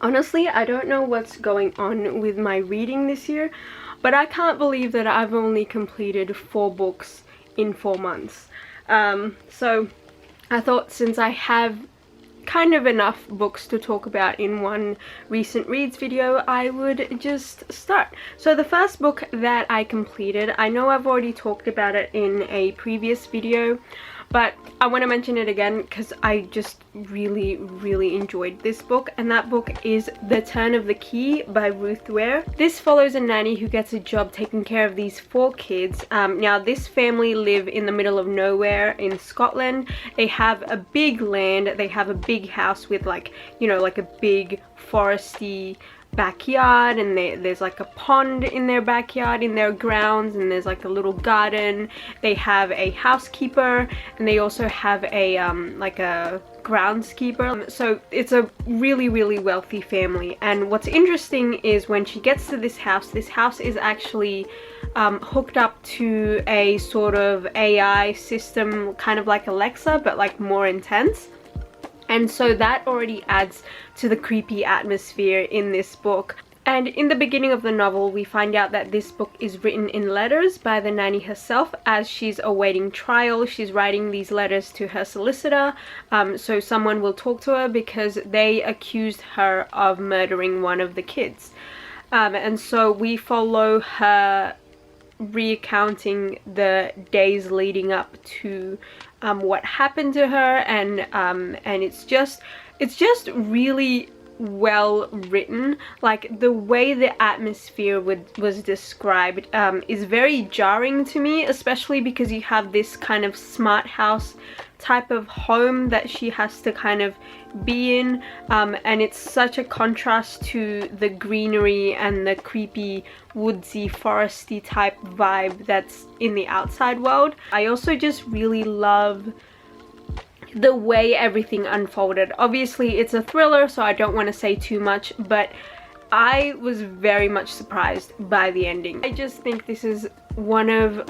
Honestly, I don't know what's going on with my reading this year, but I can't believe that I've only completed 4 books in 4 months. So I thought, since I have kind of enough books to talk about in one recent reads video, I would just start. So the first book that I completed, I know I've already talked about it in a previous video, but I want to mention it again because I just really enjoyed this book, and that book is The Turn of the Key by Ruth Ware. This follows a nanny who gets a job taking care of these 4 kids. Now this family live in the middle of nowhere in Scotland. They have a big land, they have a big house with, like, you know, like a big foresty backyard, and there's like a pond in their backyard, in their grounds, and there's like a little garden. They have a housekeeper, and they also have a like a groundskeeper. So it's a really wealthy family. And what's interesting is when she gets to this house is actually hooked up to a sort of AI system, kind of like Alexa, but like more intense. And so that already adds to the creepy atmosphere in this book. And in the beginning of the novel, we find out that this book is written in letters by the nanny herself. As she's awaiting trial, she's writing these letters to her solicitor, so someone will talk to her because they accused her of murdering one of the kids. And so we follow her recounting the days leading up to what happened to her, and it's just really well written. Like, the way the atmosphere was described is very jarring to me, especially because you have this kind of smart house type of home that she has to kind of be in, and it's such a contrast to the greenery and the creepy woodsy foresty type vibe that's in the outside world. I also just really love the way everything unfolded. Obviously it's a thriller, so I don't want to say too much, but I was very much surprised by the ending. I just think this is one of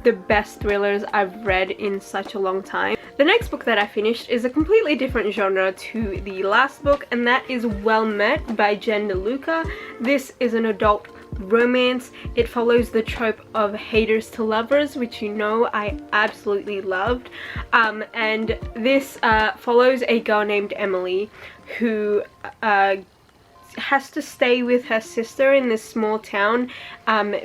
the best thrillers I've read in such a long time. The next book that I finished is a completely different genre to the last book, and that is Well Met by Jen DeLuca. This is an adult romance. It follows the trope of haters to lovers, which you know I absolutely loved. And this follows a girl named Emily who has to stay with her sister in this small town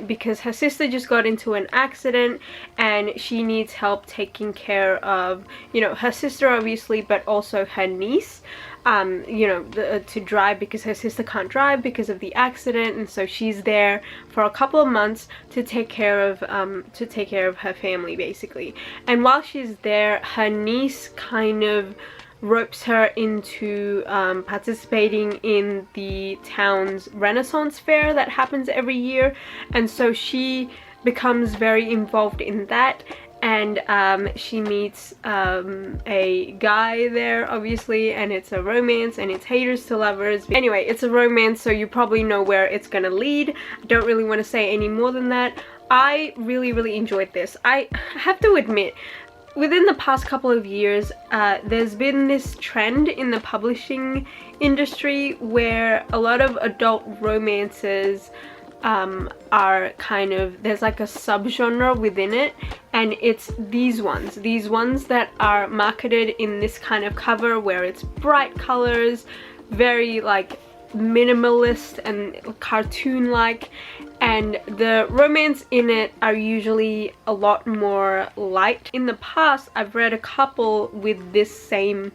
because her sister just got into an accident and she needs help taking care of, you know, her sister obviously, but also her niece. You know, to drive, because her sister can't drive because of the accident, and so she's there for a couple of months to take care of her family basically. And while she's there, her niece kind of ropes her into participating in the town's Renaissance fair that happens every year, and so she becomes very involved in that. And she meets a guy there, obviously, and it's a romance, and it's haters to lovers. Anyway, it's a romance, so you probably know where it's gonna lead. I don't really want to say any more than that. I really enjoyed this. I have to admit, within the past couple of years, there's been this trend in the publishing industry where a lot of adult romances are kind of, there's like a subgenre within it, and it's these ones that are marketed in this kind of cover where it's bright colors, very like minimalist and cartoon-like, and the romance in it are usually a lot more light. In the past, I've read a couple with this same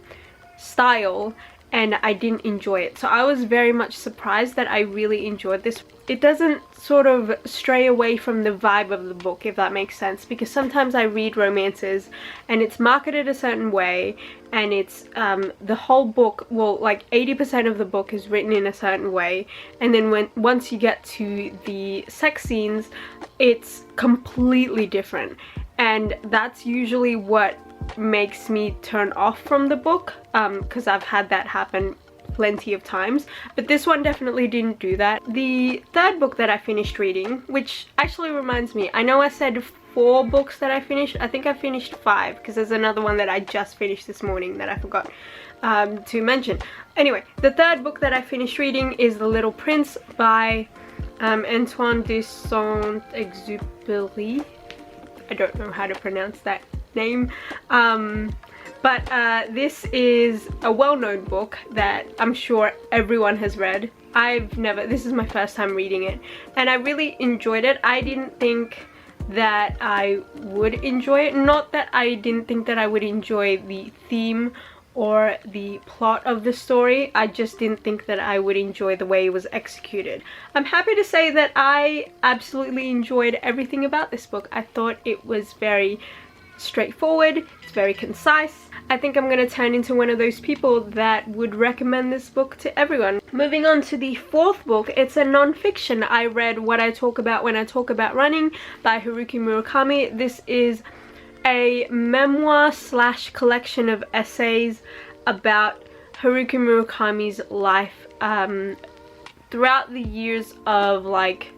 style and I didn't enjoy it, so I was very much surprised that I really enjoyed this. It doesn't sort of stray away from the vibe of the book, if that makes sense, because sometimes I read romances and it's marketed a certain way, and it's the whole book, well, like 80% of the book is written in a certain way, and then once you get to the sex scenes, it's completely different, and that's usually what makes me turn off from the book, because I've had that happen plenty of times, but this one definitely didn't do that. The third book that I finished reading, which actually reminds me, I know I said 4 books that I finished. I think I finished 5, because there's another one that I just finished this morning that I forgot. to mention. Anyway, the third book that I finished reading is The Little Prince by Antoine de Saint-Exupéry. I don't know how to pronounce that name. But this is a well-known book that I'm sure everyone has read. This is my first time reading it, and I really enjoyed it. I didn't think that I would enjoy it. Not that I didn't think that I would enjoy the theme or the plot of the story, I just didn't think that I would enjoy the way it was executed. I'm happy to say that I absolutely enjoyed everything about this book. I thought it was very straightforward, it's very concise. I think I'm gonna turn into one of those people that would recommend this book to everyone. Moving on to the fourth book, it's a non-fiction. I read What I Talk About When I Talk About Running by Haruki Murakami. This is a memoir slash collection of essays about Haruki Murakami's life throughout the years of like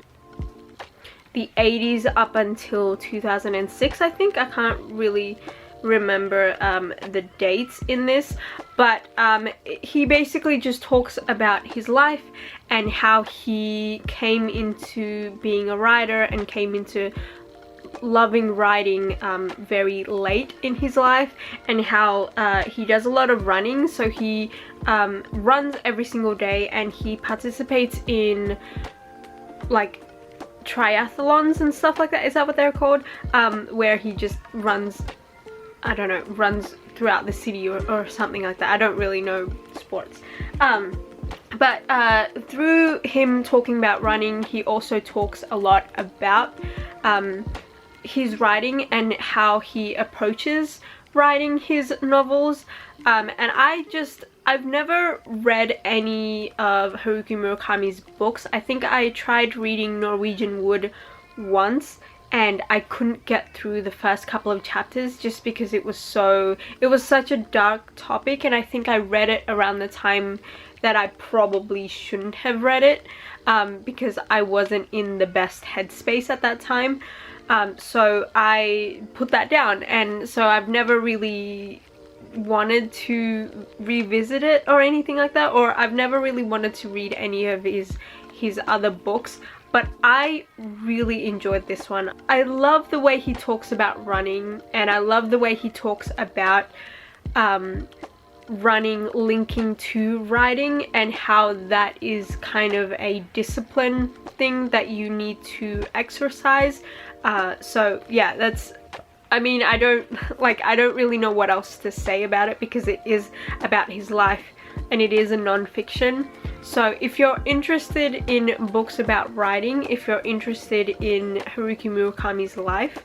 the 80s up until 2006, I think. I can't really remember the dates in this, but he basically just talks about his life and how he came into being a writer and came into loving writing very late in his life, and how he does a lot of running. So he runs every single day, and he participates in like triathlons and stuff like that. Is that what they're called? Where he just runs, I don't know, runs throughout the city or something like that. I don't really know sports. But through him talking about running, he also talks a lot about his writing and how he approaches writing his novels. And I've never read any of Haruki Murakami's books. I think I tried reading Norwegian Wood once, and I couldn't get through the first couple of chapters just because it was such a dark topic, and I think I read it around the time that I probably shouldn't have read it, because I wasn't in the best headspace at that time. So I put that down, and so I've never really wanted to revisit it or anything like that, or I've never really wanted to read any of his other books. But I really enjoyed this one. I love the way he talks about running, and I love the way he talks about running linking to writing, and how that is kind of a discipline thing that you need to exercise. So yeah, that's, I mean, I don't really know what else to say about it, because it is about his life and it is a non-fiction. So if you're interested in books about writing, if you're interested in Haruki Murakami's life,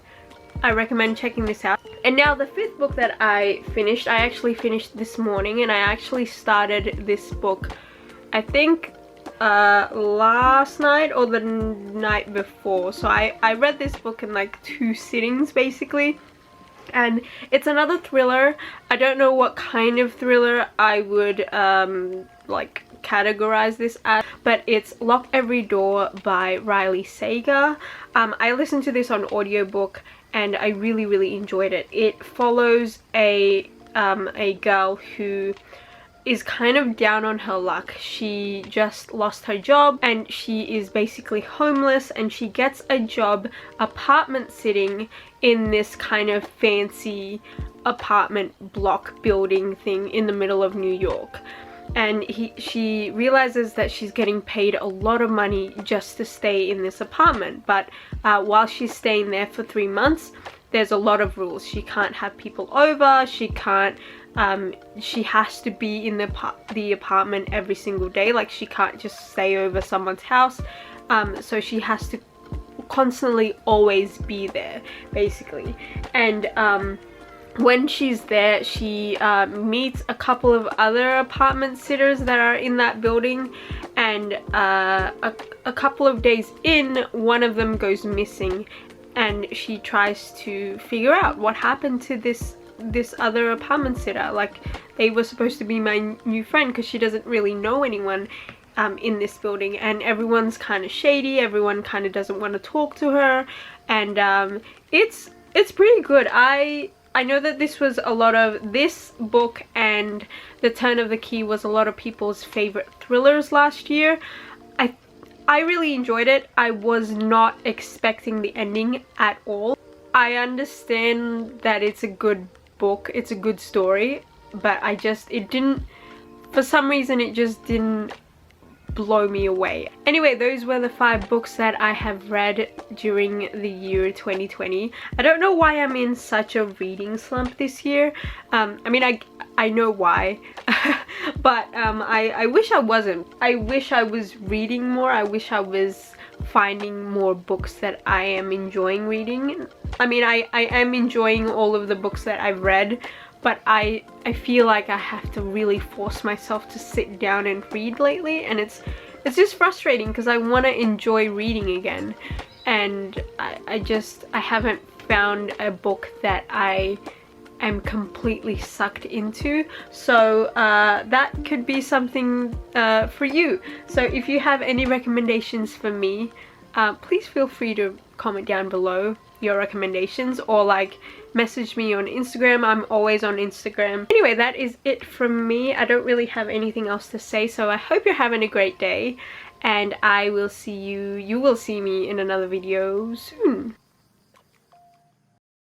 I recommend checking this out. And now the fifth book that I finished, I actually finished this morning, and I actually started this book, I think last night or the night before. So I read this book in like 2 sittings basically, and it's another thriller. I don't know what kind of thriller I would like categorize this as, but it's Lock Every Door by Riley Sager. I listened to this on audiobook, and I really enjoyed it. It follows a girl who is kind of down on her luck. She just lost her job, and she is basically homeless, and she gets a job apartment sitting in this kind of fancy apartment block building thing in the middle of New York. And she realizes that she's getting paid a lot of money just to stay in this apartment, but while she's staying there for 3 months, there's a lot of rules. She can't have people over, she can't she has to be in the apartment every single day. Like, she can't just stay over someone's house, so she has to constantly always be there basically. And when she's there, she meets a couple of other apartment sitters that are in that building, and a couple of days in, one of them goes missing, and she tries to figure out what happened to this other apartment sitter. Like, they were supposed to be my new friend, because she doesn't really know anyone in this building, and everyone's kind of shady, everyone kind of doesn't want to talk to her, and it's pretty good. I I know that this was a lot of, this book and The Turn of the Key was a lot of people's favorite thrillers last year. I really enjoyed it. I was not expecting the ending at all. I understand that it's a good book, it's a good story, but it didn't, for some reason it just didn't blow me away. Anyway, those were the 5 books that I have read during the year 2020. I don't know why I'm in such a reading slump this year. I mean, I know why, but I wish I wasn't. I wish I was reading more. I wish I was finding more books that I am enjoying reading. I mean, I am enjoying all of the books that I've read, but I feel like I have to really force myself to sit down and read lately, and it's just frustrating because I want to enjoy reading again, and I haven't found a book that I am completely sucked into. So that could be something for you. So if you have any recommendations for me, please feel free to comment down below your recommendations, or like message me on Instagram. I'm always on Instagram. Anyway, that is it from me. I don't really have anything else to say, so I hope you're having a great day, and I will see you will see me in another video soon.